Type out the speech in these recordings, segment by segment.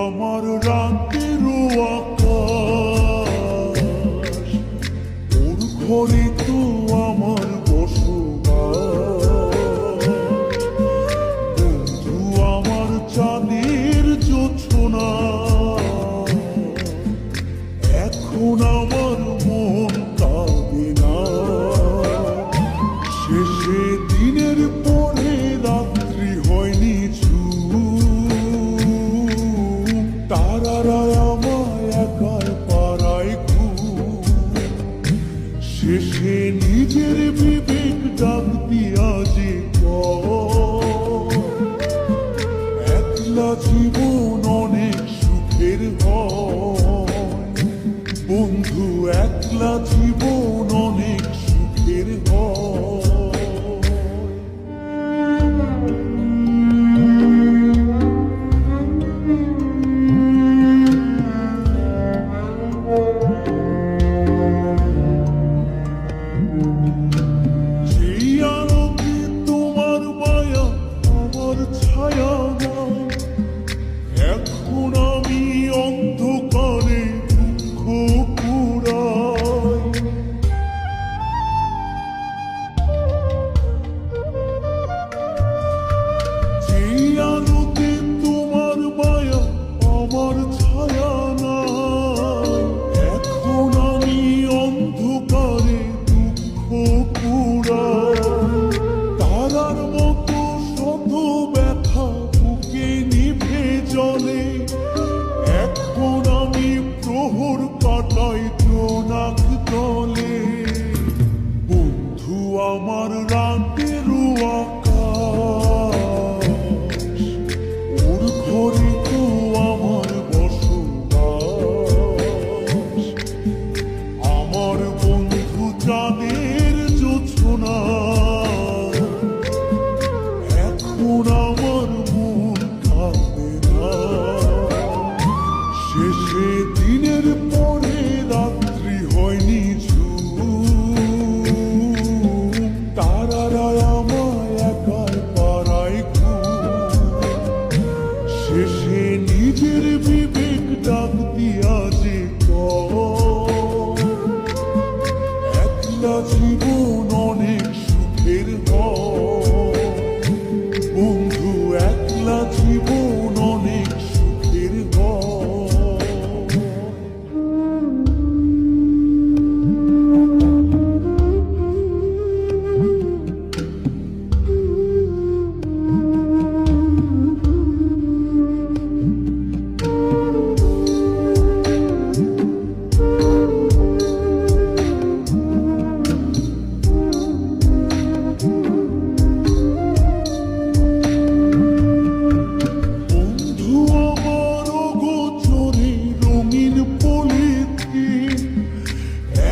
আমার রাতেরও আকাশ, ওর ঘরে তো আমার বসবাস। বন্ধু আমার চাঁদের জোছনা, এখন আমার মন কাঁদে না। শেষে দিনের পরে রাত্রি হয়নি তারারা আমায় একার পাড়ায় শেষে নিজের বিবেক ডাক দিয়া যে একলা জীবন অনেক সুখের হয়। বন্ধু একলা জীবন অনেক সুখের হয়। ছায়া এখন আমি অন্ধকারে দুঃখ পুরাই। যে আলোতে তোমার মায়া আমার ছায়া নাই, এখন আমি অন্ধকারে দুঃখ পুরাই। তারার মতো শত ব্যথা বুকে নিভে জলে, এখন আমি প্রহর কাটাই জোনাক দলে। বন্ধু আমার রাতেরও আকাশ, ওর ঘরে তো আমার বসবাস। আমার বন্ধু চাঁদের জোছনা, এখন আমার মন কাঁদে না। শেষে দিনের পরে রাত্রি হয়নি তারারা আমায় একার পাড়ায় শেষে নিজের বিবেক ডাক দিয়া যে একলা জীবন অনেক সুখের হয়। বন্ধু একলা জীবন অনেক সুখের হয়।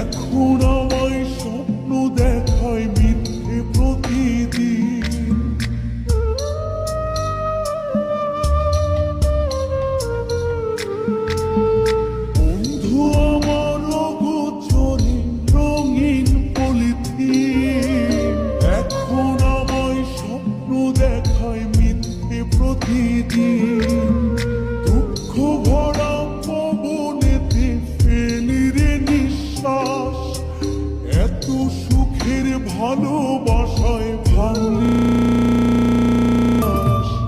এখন আমায় স্বপ্ন দেখায় মিথ্যে প্রতিদিন। বন্ধু আমার অগোচরে রঙিন পলিথিন, এখন আমায় স্বপ্ন দেখায় মিথ্যে প্রতিদিন। দুঃখ ভরা পবনেতে ফেলি রে নিঃশ্বাস, এত সুখের ভালোবাসায় ভাঙলি।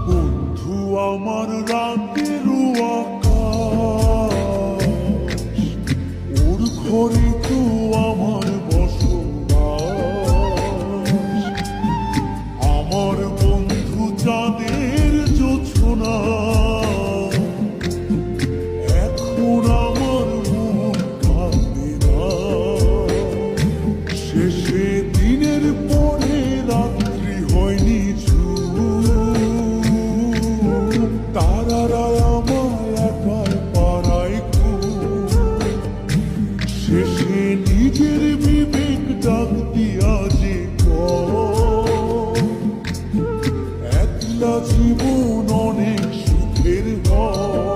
বন্ধু আমার রাতেরও আকাশ, ওর ঘরে তো আমার বসবাস। আমার বন্ধু চাঁদের জোছনা, এখন আমার মন কাঁদে না। শেষে দিনের পরে রাত্রি হয়নি তারারা আমায় একার পাড়ায় শেষে নিজের বিবেক ডাক দিয়া যে একলা জীবন অনেক সুখের হয়।